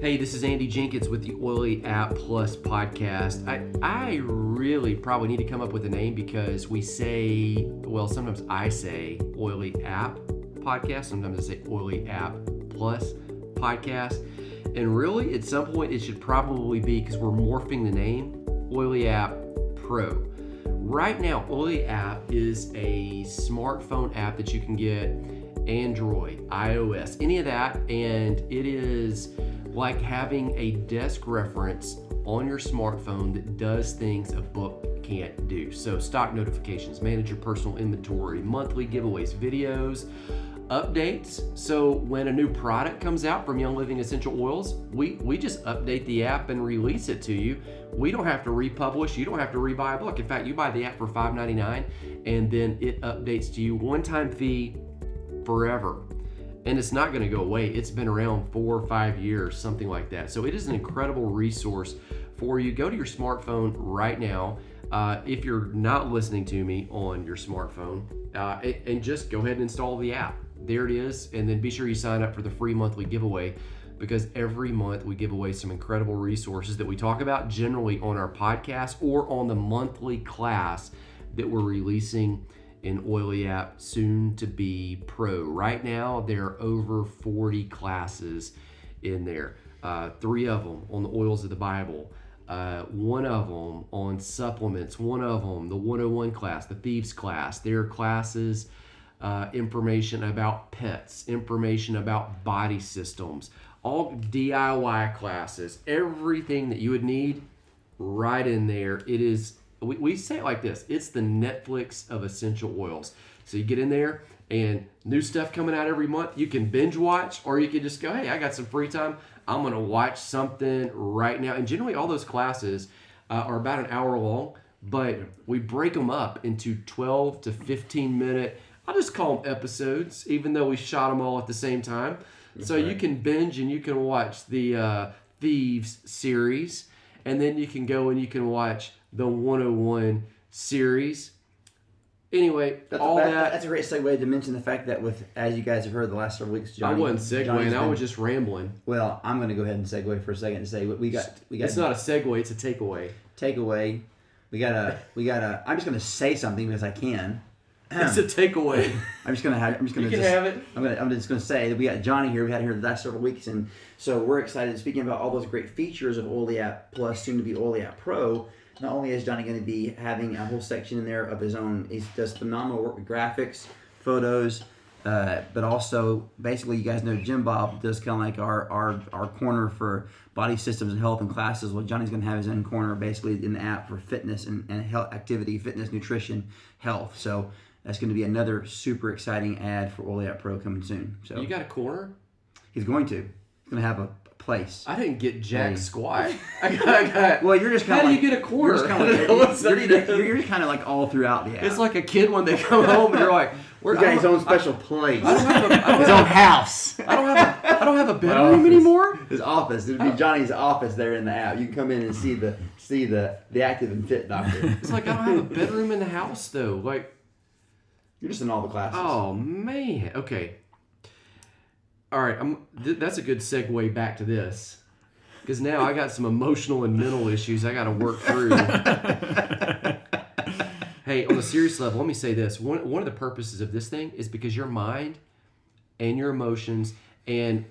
Hey, this is Andy Jenkins with the Oily App Plus podcast. I really probably need to come up with a name because we say, well, sometimes I say Oily App Podcast, sometimes I say Oily App Plus Podcast. And really, at some point, it should probably be, because we're morphing the name, Oily App Pro. Right now, Oily App is a smartphone app that you can get, Android, iOS, any of that, and it is like having a desk reference on your smartphone that does things a book can't do. So stock notifications, manage your personal inventory, monthly giveaways, videos, updates. So when a new product comes out from Young Living Essential Oils, we just update the app and release it to you. We don't have to republish. You don't have to rebuy a book. In fact, you buy the app for $5.99 and then it updates to you, one-time fee, forever. And it's not going to go away. It's been around 4 or 5 years, something like that. So it is an incredible resource for you. Go to your smartphone right now. If you're not listening to me on your smartphone, and just go ahead and install the app. There it is. And then be sure you sign up for the free monthly giveaway, because every month we give away some incredible resources that we talk about generally on our podcast or on the monthly class that we're releasing in Oily App, soon to be Pro. Right now, there are over 40 classes in there. 3 of them on the oils of the Bible, 1 of them on supplements, 1 of them, the 101 class, the Thieves class. There are classes, information about pets, information about body systems, all DIY classes, everything that you would need right in there. It is, we say it like this, it's the Netflix of essential oils. So you get in there and new stuff coming out every month. You can binge watch, or you can just go, hey, I got some free time. I'm going to watch something right now. And generally all those classes are about an hour long, but we break them up into 12 to 15 minute, I'll just call them episodes, even though we shot them all at the same time. So you can binge and you can watch the Thieves series, and then you can go and you can watch the 101 series. Anyway, that's a great segue to mention the fact that as you guys have heard the last several weeks, I wasn't segueing, I was just rambling. Well, I'm going to go ahead and segue for a second and say we got. It's not a segue, it's a takeaway. Takeaway. We gotta. I'm just going to say something because I can. It's a takeaway. I'm just gonna have it. I'm just gonna say that we got Johnny here. We had him here the last several weeks, and so we're excited. Speaking about all those great features of Oily App Plus, soon to be Oily App Pro. Not only is Johnny going to be having a whole section in there of his own, he does phenomenal work with graphics, photos, but also basically you guys know Jim Bob does kind of like our corner for body systems and health and classes. Well, Johnny's going to have his own corner basically in the app for fitness and health activity, fitness, nutrition, health. So that's going to be another super exciting ad for Oily App Pro coming soon. So you got a corner? He's going to have a place. I didn't get jack squat. I got. Well, you're just kind of. How do you get a corner? You're just kind of like all throughout the app. It's like a kid when they come home and you're like, "He got his own special place. I don't have his own house. I don't have a bedroom anymore. His office. It'd be Johnny's office there in the app. You can come in and see the active and fit doctor. It's like I don't have a bedroom in the house though. Like. You're just in all the classes. Oh, man. Okay. All right. That's a good segue back to this. Because now I got some emotional and mental issues I got to work through. Hey, on a serious level, let me say this. One of the purposes of this thing is because your mind and your emotions, and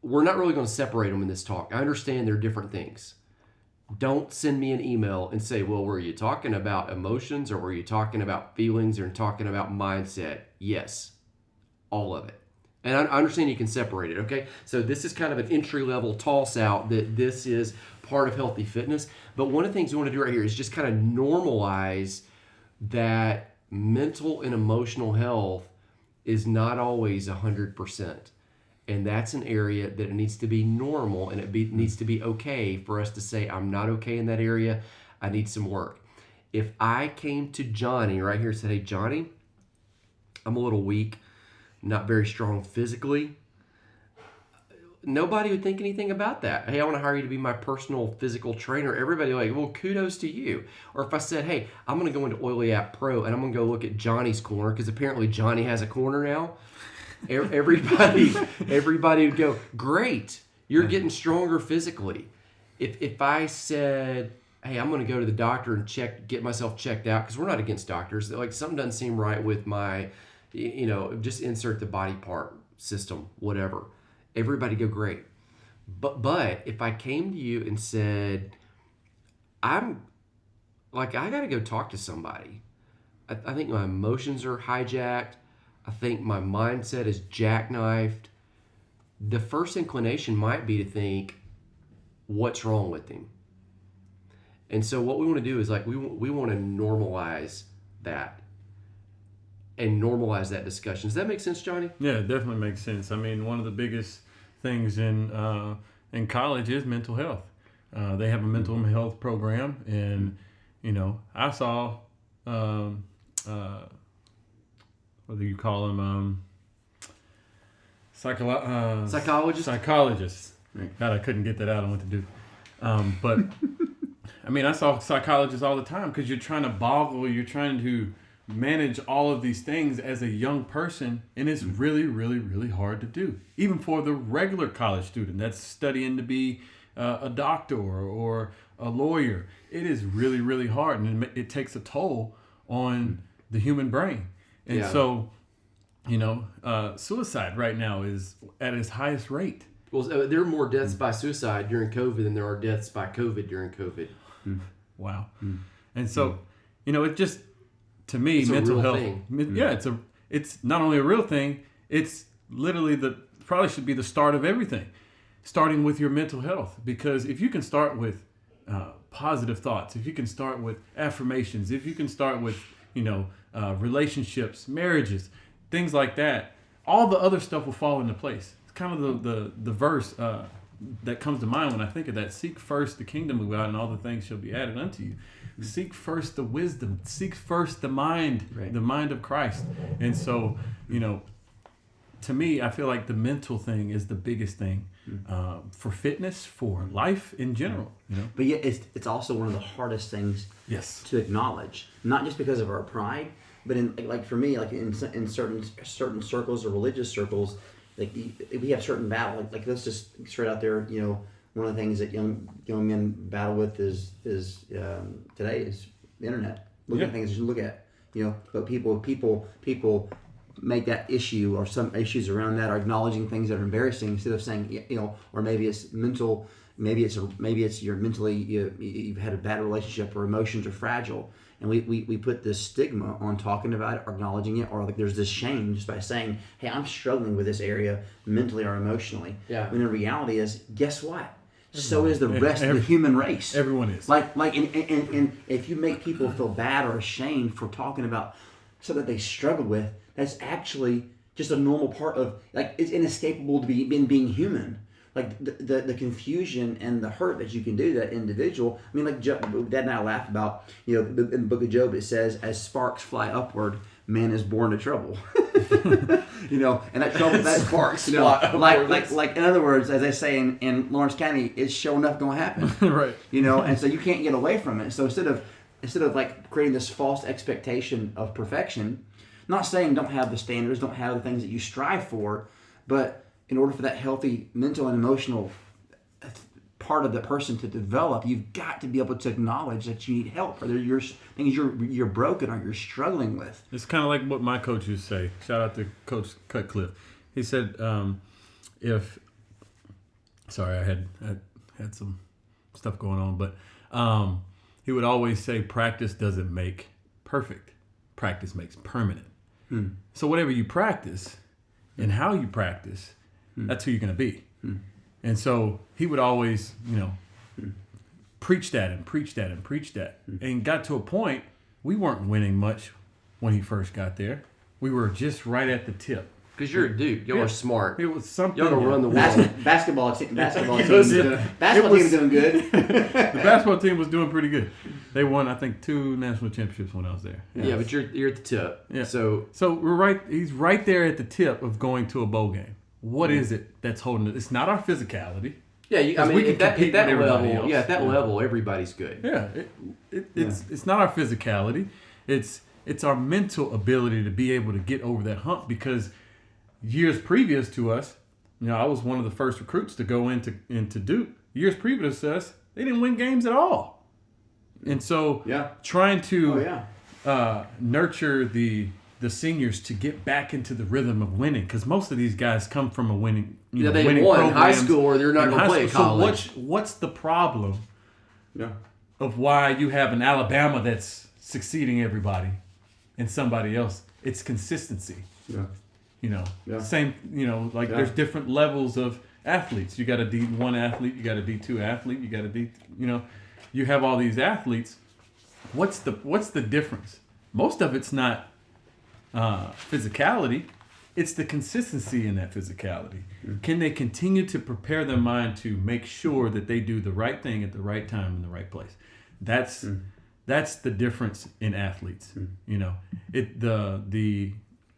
we're not really going to separate them in this talk. I understand they're different things. Don't send me an email and say, well, were you talking about emotions or were you talking about feelings or talking about mindset? Yes, all of it. And I understand you can separate it, okay? So this is kind of an entry-level toss out that this is part of healthy fitness. But one of the things we want to do right here is just kind of normalize that mental and emotional health is not always 100%. And that's an area that it needs to be normal, and needs to be okay for us to say, I'm not okay in that area. I need some work. If I came to Johnny right here and said, hey, Johnny, I'm a little weak, not very strong physically, nobody would think anything about that. Hey, I want to hire you to be my personal physical trainer. Everybody like, well, kudos to you. Or if I said, hey, I'm going to go into Oily App Pro and I'm going to go look at Johnny's corner, because apparently Johnny has a corner now. Everybody would go, great. You're getting stronger physically. If I said, hey, I'm going to go to the doctor and get myself checked out, because we're not against doctors. Like, something doesn't seem right with my, just insert the body part system, whatever. Everybody go, great. But if I came to you and said, I got to go talk to somebody. I think my emotions are hijacked. I think my mindset is jackknifed. The first inclination might be to think, what's wrong with him? And so what we want to do is we want to normalize that and normalize that discussion. Does that make sense, Johnny? Yeah, it definitely makes sense. I mean, one of the biggest things in college is mental health. They have a mental health program, and I saw what do you call them? Psychologists. Right. God, I couldn't get that out. I went to do. But I mean, I saw psychologists all the time because you're trying to manage all of these things as a young person, and it's really, really, really hard to do. Even for the regular college student that's studying to be a doctor or a lawyer, it is really, really hard, and it takes a toll on the human brain. And so, suicide right now is at its highest rate. Well, there are more deaths by suicide during COVID than there are deaths by COVID during COVID. Wow. And so, it just, to me, it's mental health. Thing. It's not only a real thing, it's literally probably should be the start of everything, starting with your mental health. Because if you can start with positive thoughts, if you can start with affirmations, if you can start with, relationships, marriages, things like that, all the other stuff will fall into place. It's kind of the verse that comes to mind when I think of that. Seek first the kingdom of God, and all the things shall be added unto you. Seek first the wisdom. Seek first the mind, the mind of Christ. And so, to me, I feel like the mental thing is the biggest thing for fitness, for life in general. But yet, it's also one of the hardest things to acknowledge. Not just because of our pride, but for me, in certain circles or religious circles, we have certain battle. Let's just straight out there, one of the things that young men battle with is today is the internet. Looking at things you look at, but people make that issue, or some issues around that are acknowledging things that are embarrassing instead of saying, or maybe it's mental, maybe it's you're mentally, you've had a bad relationship, or emotions are fragile. And we put this stigma on talking about it, or acknowledging it, or there's this shame just by saying, hey, I'm struggling with this area mentally or emotionally. Yeah. When the reality is, guess what? So is the rest of the human race. Everyone is. And if you make people feel bad or ashamed for talking about something that they struggle with, that's actually just a normal part of, it's inescapable to be in being human. The confusion and the hurt that you can do to that individual. I mean, Dad and I laugh about, in the book of Job, it says, as sparks fly upward, man is born to trouble. And that trouble, that sparks, like in other words, as they say in Lawrence County, it's sure enough going to happen. Right. And so you can't get away from it. So instead of creating this false expectation of perfection, not saying don't have the standards, don't have the things that you strive for, but in order for that healthy mental and emotional part of the person to develop, you've got to be able to acknowledge that you need help, or there's things you're broken or you're struggling with. It's kind of like what my coach used to say. Shout out to Coach Cutcliffe. He said, I had some stuff going on, but he would always say, practice doesn't make perfect. Practice makes permanent. So whatever you practice and how you practice, that's who you're going to be. And so he would always, preach that and preach that and preach that. And got to a point, we weren't winning much when he first got there. We were just right at the tip. Because you're a dude. Y'all are smart. It was something. Y'all don't run the world. Basketball team was doing good. The basketball team was doing pretty good. They won, I think, 2 national championships when I was there. Yeah, but you're at the tip. Yeah. So we're right. He's right there at the tip of going to a bowl game. What is it that's holding it? It's not our physicality. Yeah, we can compete at that level. Yeah, at that level, everybody's good. Yeah, it's not our physicality. It's our mental ability to be able to get over that hump, because years previous to us, I was one of the first recruits to go into Duke. Years previous to us, they didn't win games at all. And so trying to nurture the seniors to get back into the rhythm of winning, because most of these guys come from a winning, they winning won in high school, or they're not going to play at college. So what's the problem of why you have an Alabama that's succeeding everybody and somebody else? It's consistency. Same, there's different levels of athletes. You got a D1 athlete, you got a D2 athlete, you got a D, you have all these athletes. What's the difference? Most of it's not physicality. It's the consistency in that physicality. Can they continue to prepare their mind to make sure that they do the right thing at the right time in the right place? That's the difference in athletes.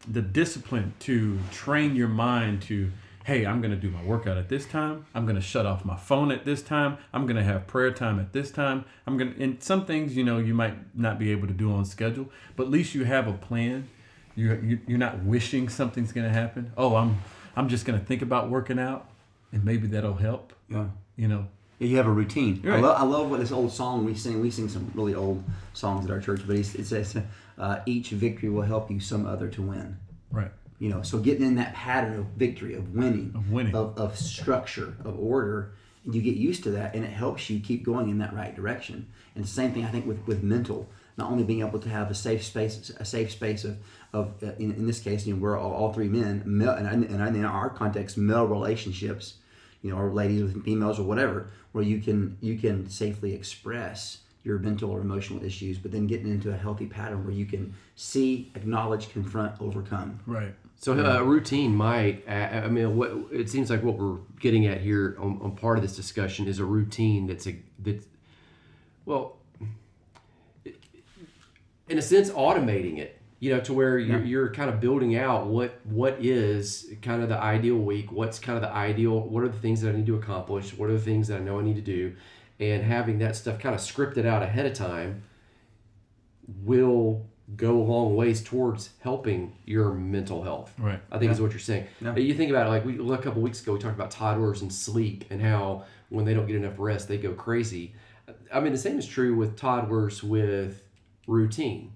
The discipline to train your mind to, hey, I'm going to do my workout at this time. I'm going to shut off my phone at this time. I'm going to have prayer time at this time. And some things, you might not be able to do on schedule, but at least you have a plan. You're not wishing something's going to happen. Oh, I'm just going to think about working out, and maybe that'll help. Yeah. You have a routine. Right. I love what this old song we sing. We sing some really old songs at our church, but it says, each victory will help you some other to win. Right. So getting in that pattern of victory, of winning, of structure, of order, and you get used to that, and it helps you keep going in that right direction. And the same thing I think with mental, not only being able to have a safe space of in this case, we're all three men, male, and in our context, male relationships, or ladies with females or whatever, where you can safely express your mental or emotional issues, but then getting into a healthy pattern where you can see, acknowledge, confront, overcome. Right. So a routine might, what it seems like what we're getting at here on part of this discussion is a routine that's in a sense, automating it, to where you're kind of building out what is kind of the ideal week, what are the things that I need to accomplish, what are the things that I know I need to do, and having that stuff kind of scripted out ahead of time will go a long ways towards helping your mental health. Right. I think is what you're saying. Yeah. You think about it, like a couple weeks ago, we talked about toddlers and sleep and how when they don't get enough rest, they go crazy. The same is true with toddlers with routine.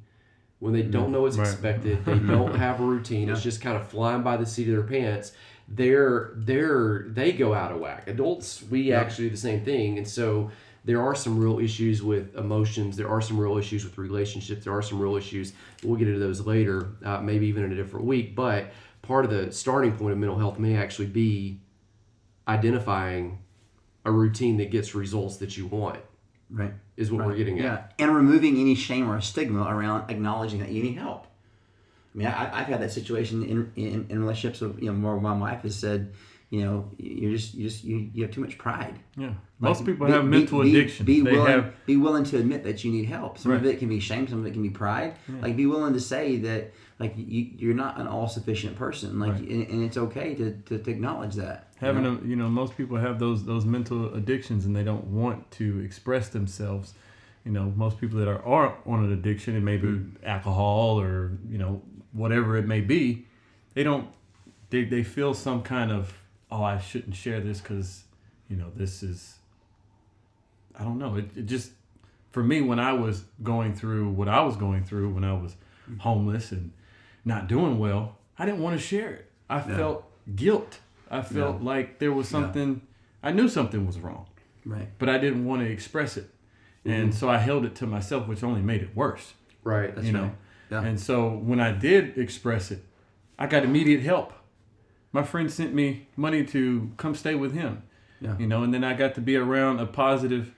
When they don't know what's expected, they don't have a routine. It's just kind of flying by the seat of their pants. They go out of whack. Adults, we actually do the same thing, and so there are some real issues with emotions. There are some real issues with relationships. There are some real issues. We'll get into those later, maybe even in a different week. But part of the starting point of mental health may actually be identifying a routine that gets results that you want. Right. Is what we're getting at. Yeah, and removing any shame or stigma around acknowledging that you need help. I've had that situation in relationships of, where my wife has said, you have too much pride. Yeah. Most people have mental addiction. Be willing to admit that you need help. Some of it can be shame, some of it can be pride. Yeah. Be willing to say that you're not an all-sufficient person. And it's okay to acknowledge that. Most people have those mental addictions and they don't want to express themselves. Most people that are on an addiction, it may be alcohol or, whatever it may be, they feel some kind of, I shouldn't share this because, this is, I don't know. It just, for me, when I was going through what I was going through, when I was homeless and not doing well, I didn't want to share it. I felt guilt. I felt like there was something, I knew something was wrong. Right. But I didn't want to express it. And so I held it to myself, which only made it worse. Right. That's right. Yeah. And so when I did express it, I got immediate help. My friend sent me money to come stay with him. Yeah. And then I got to be around a positive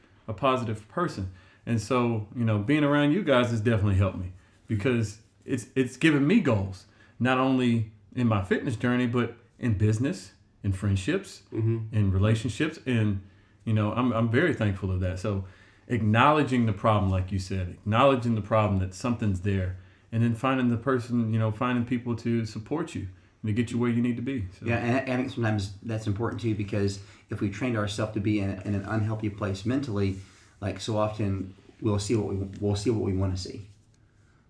person. And so, being around you guys has definitely helped me because it's given me goals, not only in my fitness journey, but in business, in friendships, in relationships. And, I'm very thankful of that. So acknowledging the problem, like you said, acknowledging the problem that something's there, and then finding the person, finding people to support you and to get you where you need to be. So. Yeah, and I think sometimes that's important too, because if we trained ourselves to be in an unhealthy place mentally, like so often we'll see what we want to see.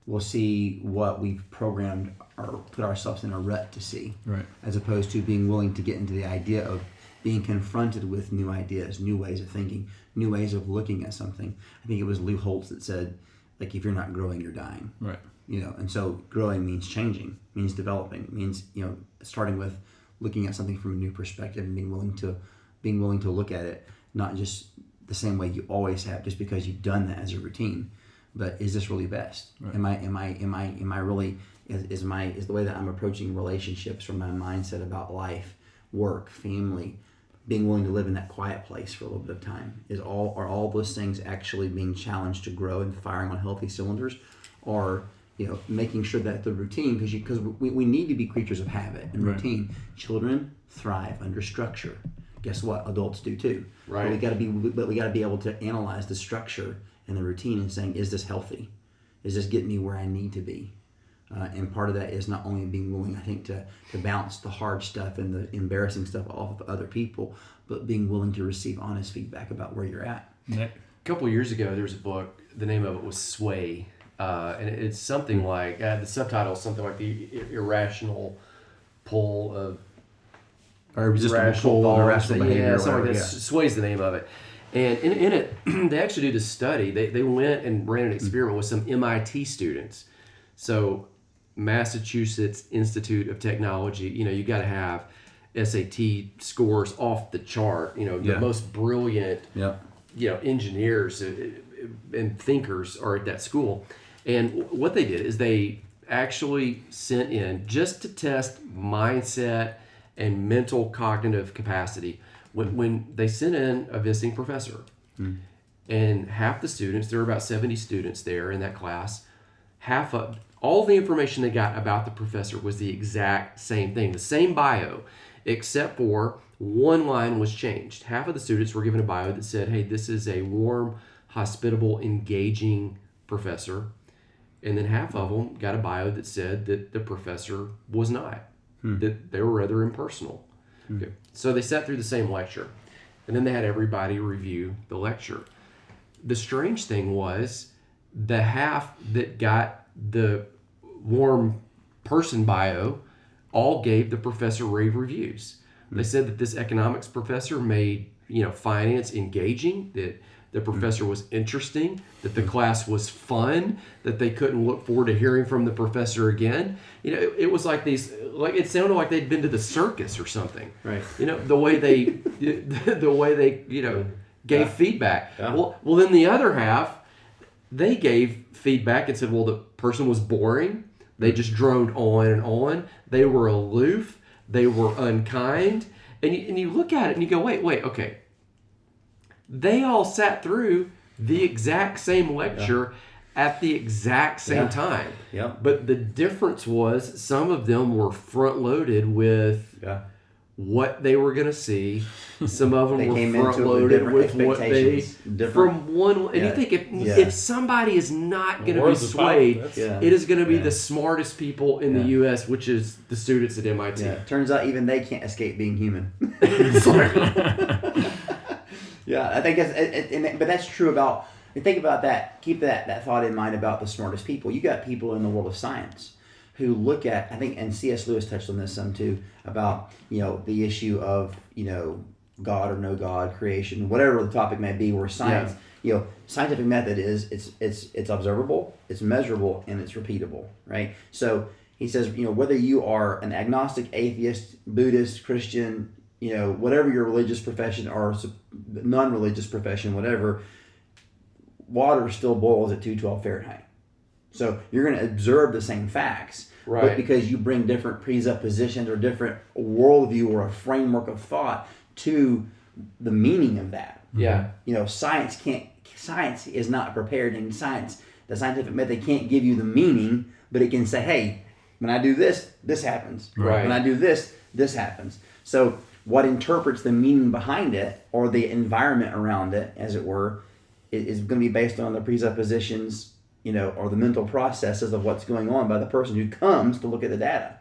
We'll see what we've programmed put ourselves in a rut to see, right? As opposed to being willing to get into the idea of being confronted with new ideas, new ways of thinking, new ways of looking at something. I think it was Lou Holtz that said, like, if you're not growing, you're dying. Right. And so growing means changing, means developing, means starting with looking at something from a new perspective and being willing to look at it not just the same way you always have, just because you've done that as a routine, but is this really best? Right. Am I really is the way that I'm approaching relationships, or my mindset about life, work, family, being willing to live in that quiet place for a little bit of time, are all those things actually being challenged to grow and firing on healthy cylinders, or making sure that the routine, because we need to be creatures of habit and routine. Children thrive under structure. Guess what? Adults do too. Right. But we got to be able to analyze the structure and the routine and saying, is this healthy? Is this getting me where I need to be? And part of that is not only being willing, I think, to bounce the hard stuff and the embarrassing stuff off of other people, but being willing to receive honest feedback about where you're at. A couple of years ago, there was a book. The name of it was Sway. And it's something like, the subtitle is something like the irrational pull of irrational behavior. Yeah, something like that. Sway's the name of it. And in it, they actually do this study. They went and ran an experiment with some MIT students. So Massachusetts Institute of Technology, you got to have SAT scores off the chart. The most brilliant, engineers and thinkers are at that school. And what they did is they actually sent in, just to test mindset and mental cognitive capacity, when they sent in a visiting professor. And half the students, there were about 70 students there in that class, half of all the information they got about the professor was the exact same thing, the same bio, except for one line was changed. Half of the students were given a bio that said, hey, this is a warm, hospitable, engaging professor. And then half of them got a bio that said that the professor was not, that they were rather impersonal. Okay. So they sat through the same lecture, and then they had everybody review the lecture. The strange thing was the half that got the warm person bio all gave the professor rave reviews. They said that this economics professor made finance engaging, that the professor was interesting, that the class was fun, that they couldn't look forward to hearing from the professor again. It was like it sounded like they'd been to the circus or something. Right. The way they gave feedback. Yeah. Well, then the other half, they gave feedback and said, well, the person was boring. They just droned on and on. They were aloof. They were unkind. And you look at it and you go, wait, okay. They all sat through the exact same lecture at the exact same time. Yeah. But the difference was some of them were front-loaded with what they were going to see. Some of them were front-loaded with what they... From one... And you think if somebody is not going to be swayed, it is going to be the smartest people in the U.S., which is the students at MIT. Yeah. Turns out even they can't escape being human. Yeah, I think but that's true about, think about that, keep that thought in mind about the smartest people. You got people in the world of science who look at, I think, and C.S. Lewis touched on this some too, about, the issue of, God or no God, creation, whatever the topic may be, where science, scientific method is, it's observable, it's measurable, and it's repeatable, right? So he says, whether you are an agnostic, atheist, Buddhist, Christian, whatever your religious profession or non-religious profession, whatever, water still boils at 212 Fahrenheit. So you're going to observe the same facts, right? But because you bring different presuppositions or different worldview or a framework of thought to the meaning of that. Yeah. Science is not prepared, and the scientific method can't give you the meaning, but it can say, hey, when I do this, this happens. Right. When I do this, this happens. So what interprets the meaning behind it, or the environment around it, as it were, is going to be based on the presuppositions, or the mental processes of what's going on by the person who comes to look at the data.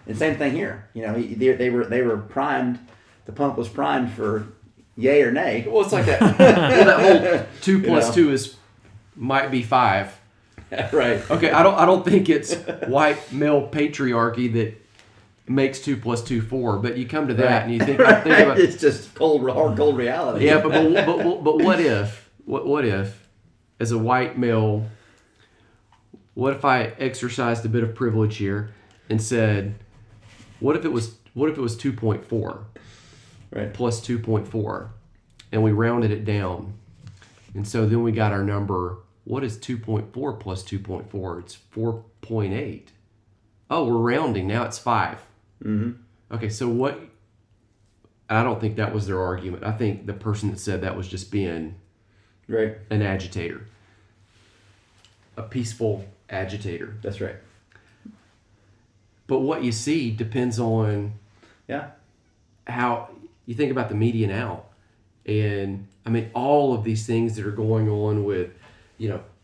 And same thing here. They were primed. The pump was primed for yay or nay. Well, it's like that. That whole 2 + 2 might be 5. Right. Okay, I don't think it's white male patriarchy that makes 2 + 2 4, but you come to that and you think about it's just cold reality. Yeah, but what if as a white male, what if I exercised a bit of privilege here and said, what if it was 2.4 right. plus 2.4, and we rounded it down, and so then we got our number. What is 2.4 plus 2.4? It's 4.8. Oh, we're rounding now. It's 5. Mm-hmm. Okay, so what? I don't think that was their argument. I think the person that said that was just being right, an agitator, a peaceful agitator. That's right. But what you see depends on how you think about the media now. And I mean, all of these things that are going on with,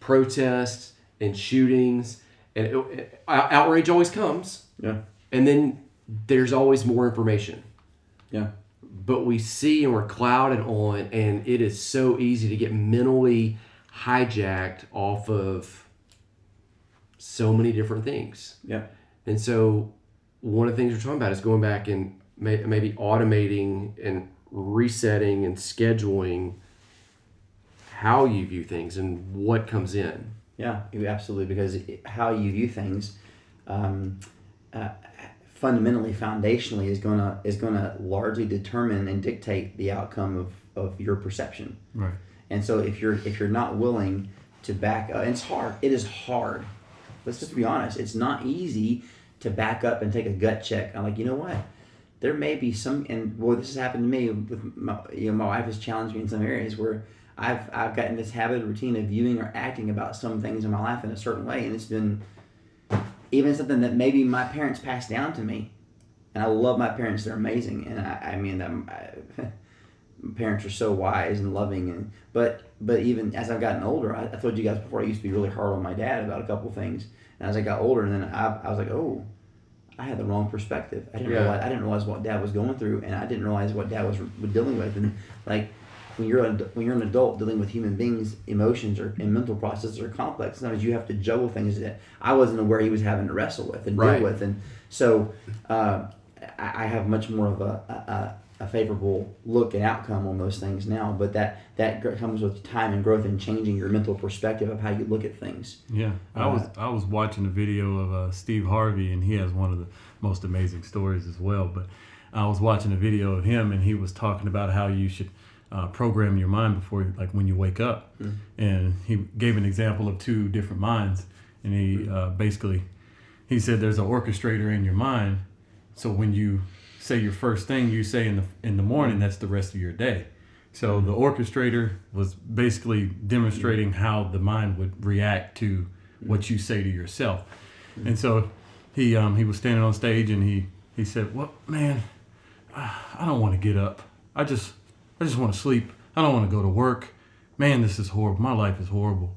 protests and shootings, and outrage always comes. Yeah. And then there's always more information. Yeah. But we see and we're clouded on, and it is so easy to get mentally hijacked off of so many different things. Yeah. And so one of the things we're talking about is going back and maybe automating and resetting and scheduling how you view things and what comes in. Yeah, absolutely. Because how you view things, fundamentally, foundationally, is gonna largely determine and dictate the outcome of your perception. Right. And so if you're not willing to back up, and it's hard. It is hard. Let's just be honest. It's not easy to back up and take a gut check. I'm like, you know what? There may be some, and boy, this has happened to me with my wife has challenged me in some areas where I've gotten this habit, routine of viewing or acting about some things in my life in a certain way, and it's been even something that maybe my parents passed down to me. And I love my parents; they're amazing, and I mean, my parents are so wise and loving, and but even as I've gotten older, I told you guys before, I used to be really hard on my dad about a couple of things, and as I got older, and then I was like, oh, I had the wrong perspective. I didn't realize what Dad was going through, and I didn't realize what Dad was dealing with. And like when you're an adult dealing with human beings, emotions and mental processes are complex. Sometimes you have to juggle things that I wasn't aware he was having to wrestle with and deal with. And so I have much more of a favorable look and outcome on those things now. But that comes with time and growth and changing your mental perspective of how you look at things. Yeah, I was watching a video of Steve Harvey, and he has one of the most amazing stories as well. But I was watching a video of him, and he was talking about how you should program your mind before, like when you wake up. Mm-hmm. And he gave an example of 2 different minds, and he basically he said there's an orchestrator in your mind. So when you say your first thing you say in the morning, that's the rest of your day. So the orchestrator was basically demonstrating how the mind would react to what you say to yourself. And so he was standing on stage, and he said, well, man, I don't want to get up. I just want to sleep. I don't want to go to work. Man, this is horrible. My life is horrible.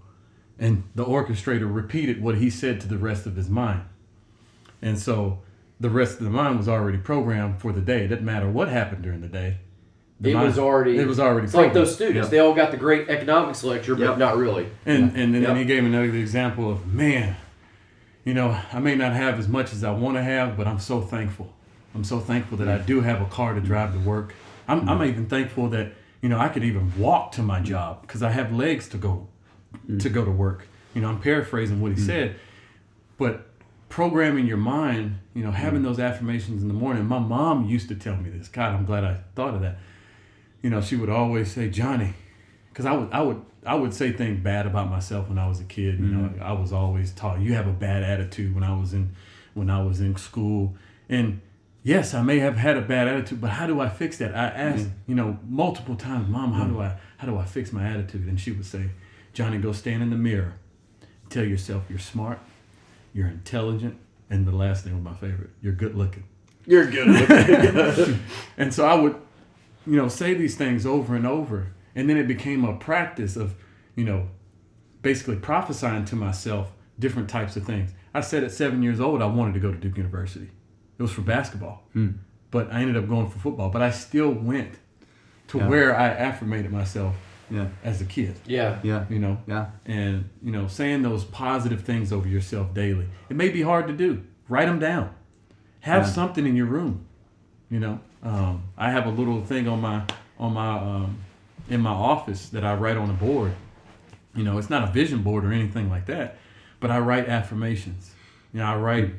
And the orchestrator repeated what he said to the rest of his mind. And so the rest of the mind was already programmed for the day. It didn't matter what happened during the day. It was already it's programmed. Like those students. Yep. They all got the great economics lecture, but not really. And then he gave another example of, man, I may not have as much as I want to have, but I'm so thankful. I'm so thankful that I do have a car to drive to work. I'm even thankful that, I could even walk to my job because I have legs to go to work. I'm paraphrasing what he said, but programming your mind, having those affirmations in the morning. My mom used to tell me this. God, I'm glad I thought of that. She would always say, Johnny, because I would say things bad about myself when I was a kid. I was always taught you have a bad attitude when I was in school. And yes, I may have had a bad attitude, but how do I fix that? I asked, multiple times, Mom, how do I fix my attitude? And she would say, Johnny, go stand in the mirror. Tell yourself you're smart, you're intelligent, and the last thing was my favorite, you're good looking. You're good looking. And so I would, say these things over and over. And then it became a practice of, basically prophesying to myself different types of things. I said at 7 years old, I wanted to go to Duke University. It was for basketball, but I ended up going for football. But I still went to where I affirmated myself, as a kid. Yeah. You know? Yeah. And, you know, saying those positive things over yourself daily. It may be hard to do. Write them down. Have something in your room. You know? I have a little thing in my office that I write on a board. You know, it's not a vision board or anything like that, but I write affirmations. You know, I write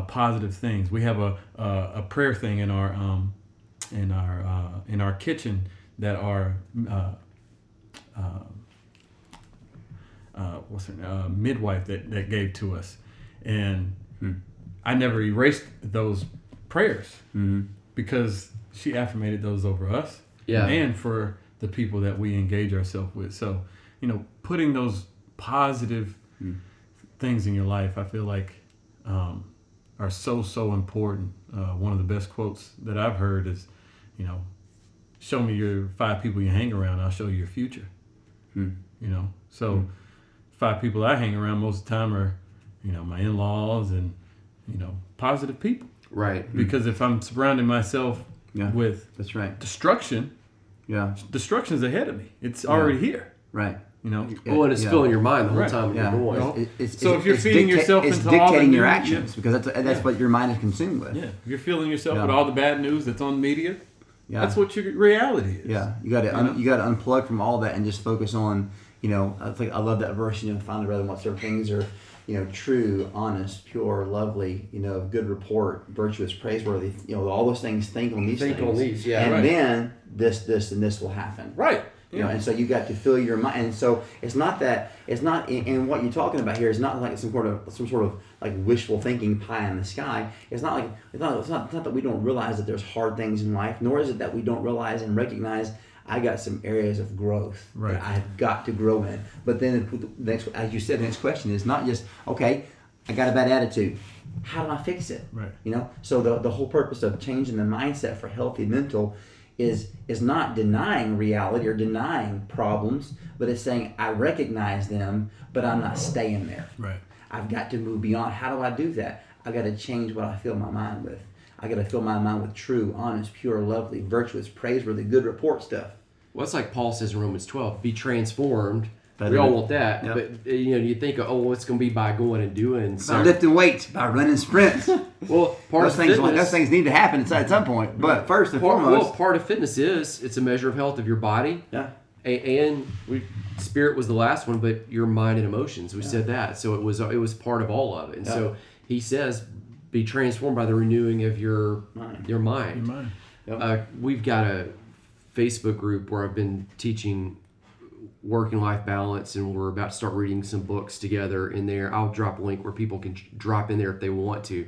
positive things. We have a prayer thing in our kitchen that our midwife that gave to us, and I never erased those prayers because she affirmated those over us and for the people that we engage ourselves with. So, you know, putting those positive things in your life, I feel like are so important. One of the best quotes that I've heard is, you know, show me your 5 people you hang around, I'll show you your future. You know, so 5 people I hang around most of the time are, you know, my in-laws and, you know, positive people. Right. Because if I'm surrounding myself with destruction, destruction's ahead of me. It's already here. Right. You know. Well, and it's filling your mind the whole time you're going. So if you're feeding yourself it's into all the dictating your news, actions because that's what your mind is consumed with. Yeah. If you're filling yourself with all the bad news that's on media, that's what your reality is. Yeah. You got to you got to unplug from all that and just focus on, you know, I love that verse, you know, finally rather whatsoever things are, you know, true, honest, pure, lovely, you know, good report, virtuous, praiseworthy, you know, all those things, think on these things. Then this and this will happen. Right. You know, and so you got to fill your mind, and so it's not, and what you're talking about here is not like some sort of like wishful thinking, pie in the sky. It's not that we don't realize that there's hard things in life, nor is it that we don't realize and recognize I got some areas of growth that I've got to grow in. But then the next, as you said, the next question is not just, okay, I got a bad attitude. How do I fix it? Right. You know, so the whole purpose of changing the mindset for healthy mental is not denying reality or denying problems, but it's saying I recognize them, but I'm not staying there. Right. I've got to move beyond. How do I do that? I got to change what I fill my mind with. I got to fill my mind with true, honest, pure, lovely, virtuous, praiseworthy, good report stuff. Well, it's like Paul says in Romans 12, be transformed. We all want that, but you know, you think, oh, it's going to be by going and doing. By lifting weights, by running sprints. Well, those things need to happen at some point. But first and foremost, well, part of fitness it's a measure of health of your body. Yeah. And spirit was the last one, but your mind and emotions. We said that, so it was part of all of it. And so he says, be transformed by the renewing of your mind. Your mind. We've got a Facebook group where I've been teaching work and life balance, and we're about to start reading some books together in there. I'll drop a link where people can drop in there if they want to.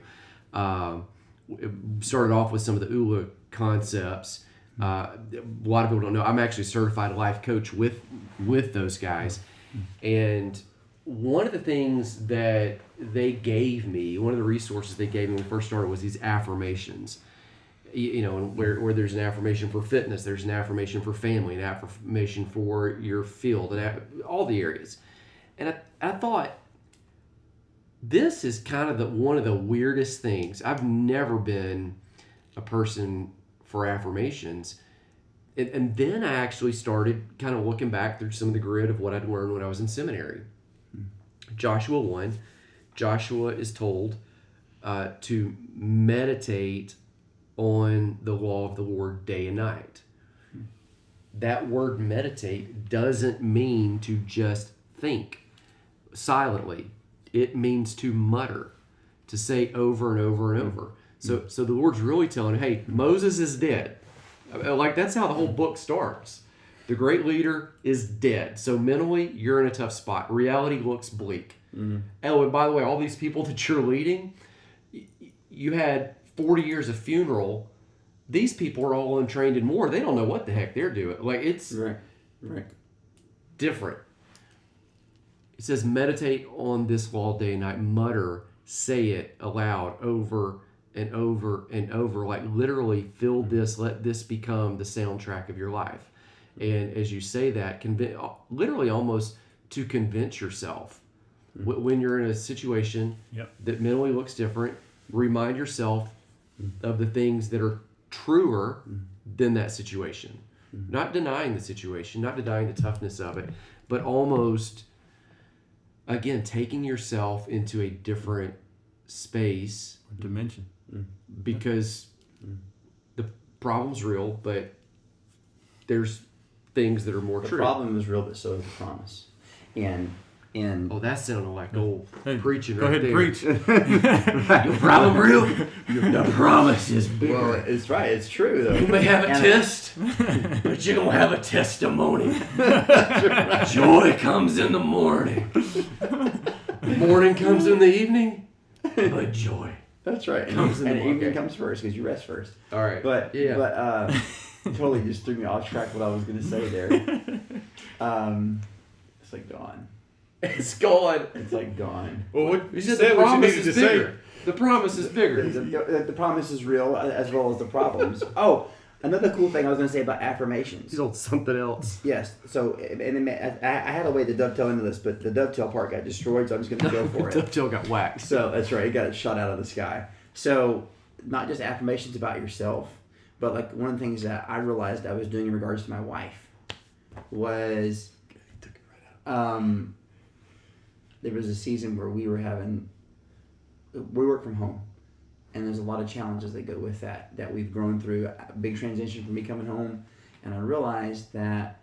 It started off with some of the ULA concepts. A lot of people don't know I'm actually a certified life coach with those guys, and one of the things that they gave me, one of the resources they gave me when we first started was these affirmations. You know, where there's an affirmation for fitness, there's an affirmation for family, an affirmation for your field, and all the areas. And I thought, this is kind of one of the weirdest things. I've never been a person for affirmations. And then I actually started kind of looking back through some of the grid of what I'd learned when I was in seminary. Joshua 1, Joshua is told to meditate on the law of the Lord day and night. That word meditate doesn't mean to just think silently. It means to mutter, to say over and over and over. So the Lord's really telling you, hey, Moses is dead. Like, that's how the whole book starts. The great leader is dead. So mentally, you're in a tough spot. Reality looks bleak. Oh, and by the way, all these people that you're leading, you had 40 years of funeral. These people are all untrained in war. They don't know what the heck they're doing. Like, it's different. It says, meditate on this law day and night. Mutter, say it aloud over and over and over. Like, literally fill this, let this become the soundtrack of your life. And as you say that, literally almost to convince yourself when you're in a situation that mentally looks different, remind yourself of the things that are truer than that situation. not denying the situation, not denying the toughness of it, but almost, again, taking yourself into a different space, dimension, because the problem's real, but there's things that are more true. The problem is real, but so is the promise. And that sounded like old preaching. Go ahead and preach. The problem real. The promise is bigger. Well, it's right. It's true though. You may have a test, but you're gonna have a testimony. Joy comes in the morning. Morning comes in the evening, but joy. That's right. And evening comes first because you rest first. All right. But totally just threw me off track what I was going to say there. It's like gone. It's gone. It's like gone. Well, what you said the promise is bigger. The promise is bigger. The promise is real as well as the problems. Oh, another cool thing I was going to say about affirmations. He's on something else. Yes. So, I had a way to dovetail into this, but the dovetail part got destroyed, so I'm just going to go for it. Dovetail got whacked. So, that's right. It got shot out of the sky. So, not just affirmations about yourself, but like one of the things that I realized I was doing in regards to my wife was there was a season where we work from home. And there's a lot of challenges that go with that we've grown through. A big transition for me coming home. And I realized that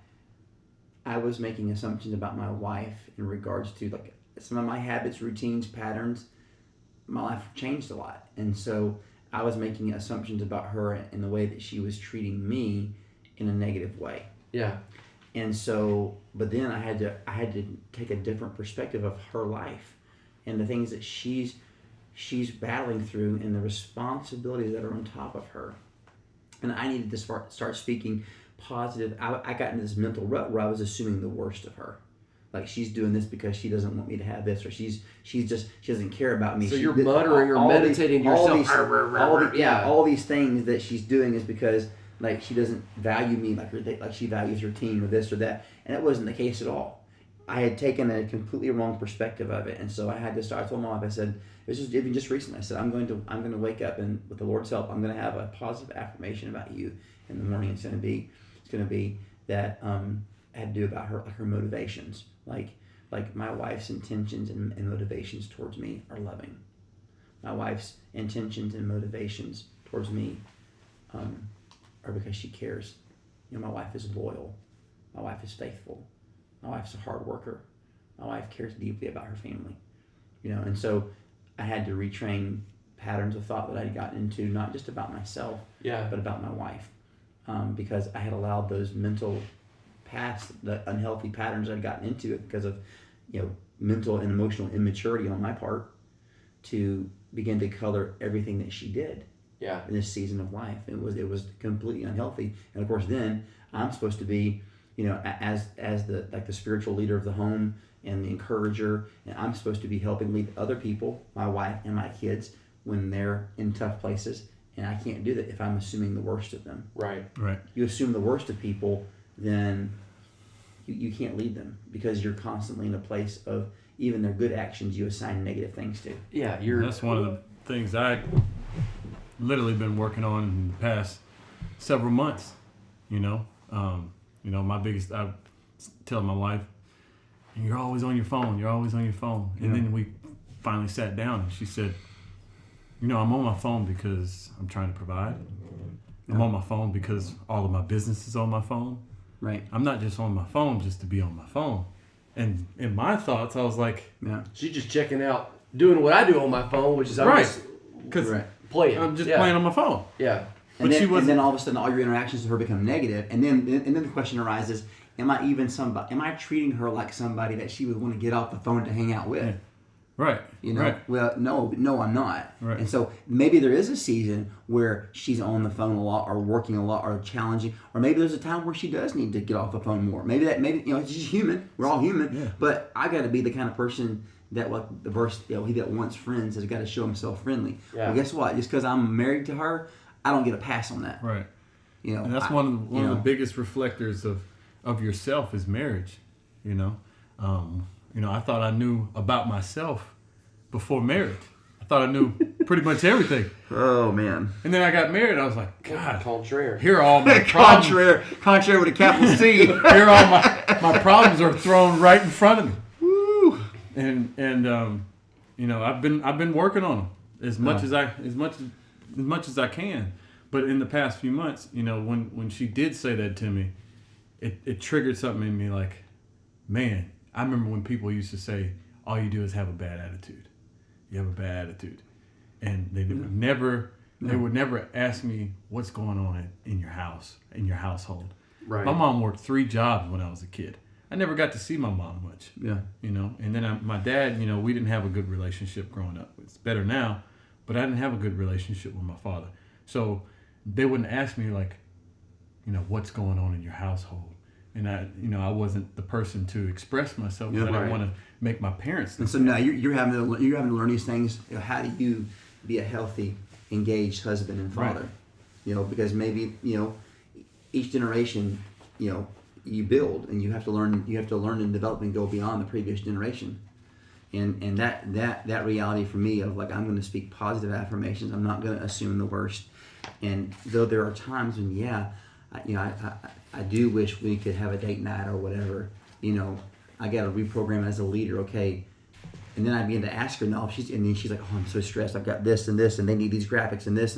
I was making assumptions about my wife in regards to like some of my habits, routines, patterns. My life changed a lot. And so I was making assumptions about her and the way that she was treating me in a negative way. Yeah. And so, but then I had to take a different perspective of her life and the things that she's battling through and the responsibilities that are on top of her. And I needed to start speaking positive. I got into this mental rut where I was assuming the worst of her. Like she's doing this because she doesn't want me to have this, or she doesn't care about me. So you're muttering or meditating to yourself. All these things that she's doing is because like she doesn't value me like she values her team or this or that. And that wasn't the case at all. I had taken a completely wrong perspective of it, and so I had to start. I told my wife, I said, it was just recently. I said, I'm going to wake up, and with the Lord's help, I'm going to have a positive affirmation about you in the morning. It's going to be that I had to do about her motivations, like my wife's intentions and motivations towards me are loving. My wife's intentions and motivations towards me are because she cares. My wife is loyal. My wife is faithful. My wife's a hard worker. My wife cares deeply about her family. And so I had to retrain patterns of thought that I'd gotten into, not just about myself, but about my wife. Because I had allowed those mental the unhealthy patterns I'd gotten into it because of, mental and emotional immaturity on my part to begin to color everything that she did. Yeah. In this season of life. It was completely unhealthy. And of course then I'm supposed to be, as the spiritual leader of the home and the encourager, and I'm supposed to be helping lead other people, my wife and my kids, when they're in tough places. And I can't do that if I'm assuming the worst of them. Right. You assume the worst of people, then you can't lead them because you're constantly in a place of even their good actions you assign negative things to. Yeah, that's one of the things I literally been working on in the past several months. My biggest, I tell my wife, you're always on your phone. And then we finally sat down and she said, I'm on my phone because I'm trying to provide. I'm on my phone because all of my business is on my phone. Right. I'm not just on my phone just to be on my phone. And in my thoughts, I was like, she's just checking out, doing what I do on my phone, which is playing. I'm just playing on my phone. Yeah. And then all of a sudden, all your interactions with her become negative, and then the question arises: am I treating her like somebody that she would want to get off the phone to hang out with? Yeah. Right. Right. Well, no, I'm not. Right. And so maybe there is a season where she's on the phone a lot, or working a lot, or challenging, or maybe there's a time where she does need to get off the phone more. Maybe she's human. We're all human. Yeah. But I got to be the kind of person that, like the verse, he that wants friends has got to show himself friendly. Yeah. Well, guess what? Just because I'm married to her, I don't get a pass on that. Right. And that's one of the biggest reflectors of yourself is marriage. I thought I knew about myself before marriage. I thought I knew pretty much everything. Oh man! And then I got married. I was like, God, contraire. Here are all my problems. Contraire with a capital C. Here are all my problems are thrown right in front of me. Woo! And you know, I've been working on them as much as I can. But in the past few months, you know, when she did say that to me, it triggered something in me. Like, man, I remember when people used to say, all you do is have a bad attitude. You have a bad attitude. And they would never ask me what's going on in your house, in your household. Right. My mom worked 3 jobs when I was a kid. I never got to see my mom much. Yeah. You know, and then my dad, you know, we didn't have a good relationship growing up. It's better now, but I didn't have a good relationship with my father. So they wouldn't ask me, like, you know, what's going on in your household. And I wasn't the person to express myself because I didn't want to make my parents. And so now you're having to learn these things. You know, how do you be a healthy, engaged husband and father? Right. You know, because maybe, you know, each generation, you know, you build and you have to learn and develop and go beyond the previous generation. And that reality for me of, like, I'm going to speak positive affirmations. I'm not going to assume the worst. And though there are times when, I do wish we could have a date night or whatever, you know, I got to reprogram as a leader, okay. And then I begin to ask her, and then she's like, oh, I'm so stressed. I've got this and this, and they need these graphics and this,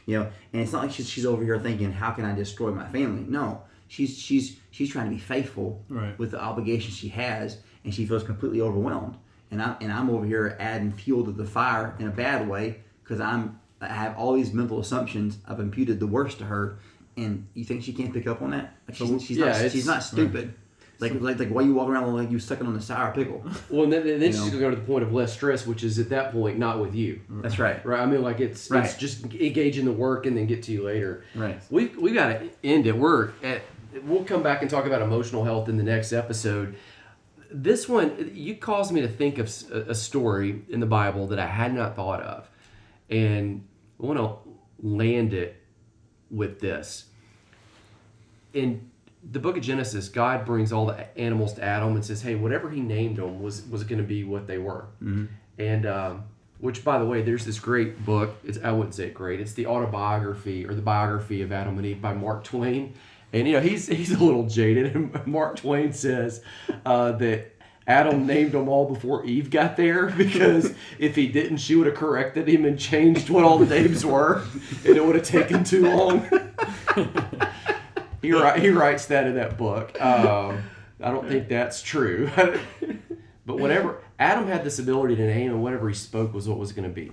you know. And it's not like she's over here thinking, how can I destroy my family? No, she's trying to be faithful with the obligations she has, and she feels completely overwhelmed. And I'm over here adding fuel to the fire in a bad way because I have all these mental assumptions. I've imputed the worst to her, and you think she can't pick up on that? Like she's not stupid. Right. Like why you walk around like you sucking on a sour pickle? Well, and then she's gonna go to the point of less stress, which is at that point not with you. That's right. Right. I mean, like it's just engage in the work and then get to you later. Right. We got to end it. We'll come back and talk about emotional health in the next episode. This one, you caused me to think of a story in the Bible that I had not thought of, and I want to land it with this. In the book of Genesis, God brings all the animals to Adam and says, hey, whatever he named them was going to be what they were. Mm-hmm. And which, by the way, there's this great book. I wouldn't say great. It's the autobiography or the biography of Adam and Eve by Mark Twain. And, you know, he's a little jaded. And Mark Twain says that Adam named them all before Eve got there because if he didn't, she would have corrected him and changed what all the names were, and it would have taken too long. He writes that in that book. I don't think that's true. But whatever, Adam had this ability to name, and whatever he spoke was what was going to be.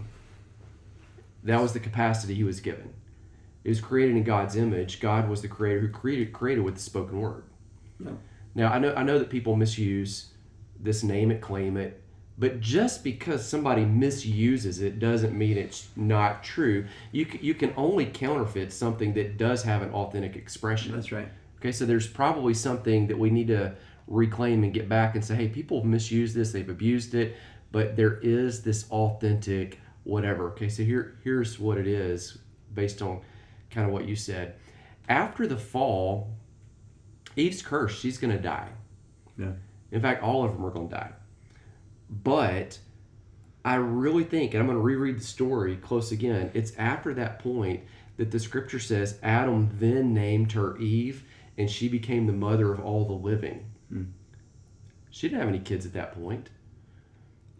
That was the capacity he was given. It was created in God's image. God was the creator who created with the spoken word. Yeah. Now, I know that people misuse this name it, claim it, but just because somebody misuses it doesn't mean it's not true. You can only counterfeit something that does have an authentic expression. That's right. Okay, so there's probably something that we need to reclaim and get back and say, hey, people have misused this, they've abused it, but there is this authentic whatever. Okay, so here's what it is based on kind of what you said. After the fall, Eve's cursed. She's going to die. Yeah. In fact, all of them are going to die. But I really think, and I'm going to reread the story close again, it's after that point that the scripture says Adam then named her Eve, and she became the mother of all the living. She didn't have any kids at that point.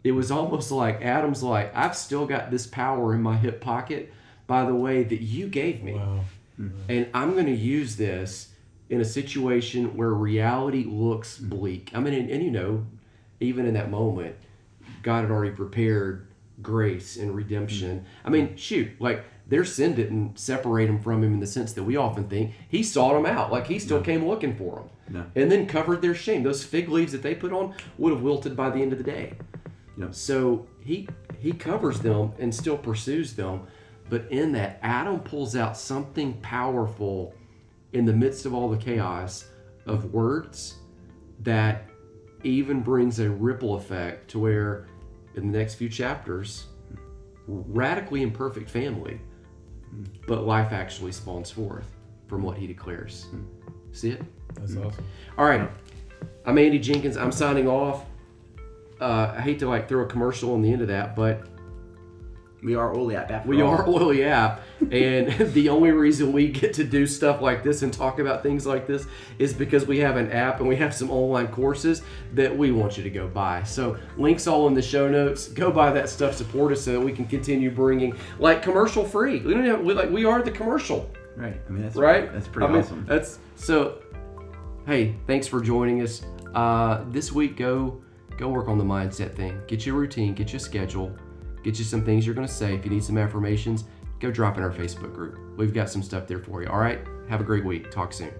It was almost like Adam's like, I've still got this power in my hip pocket, by the way, that you gave me. Wow. And I'm going to use this in a situation where reality looks bleak. I mean, and you know, even in that moment, God had already prepared grace and redemption. I mean, shoot, like their sin didn't separate him from him in the sense that we often think. He sought them out, like he still came looking for them. No. And then covered their shame. Those fig leaves that they put on would have wilted by the end of the day. No. So he covers them and still pursues them. But in that, Adam pulls out something powerful in the midst of all the chaos of words that even brings a ripple effect to where in the next few chapters, radically imperfect family, but life actually spawns forth from what he declares. See it? That's awesome. All right. I'm Andy Jenkins. I'm signing off. I hate to like throw a commercial on the end of that, but We are Oily App after We all. are Oily App, and the only reason we get to do stuff like this and talk about things like this is because we have an app and we have some online courses that we want you to go buy. So links all in the show notes. Go buy that stuff, support us so that we can continue bringing, like, commercial free. We don't have, we are the commercial. Right. I mean, that's right. That's pretty awesome. That's so. Hey, thanks for joining us. This week, go work on the mindset thing. Get your routine. Get your schedule. Get you some things you're going to say. If you need some affirmations, go drop in our Facebook group. We've got some stuff there for you. All right? Have a great week. Talk soon.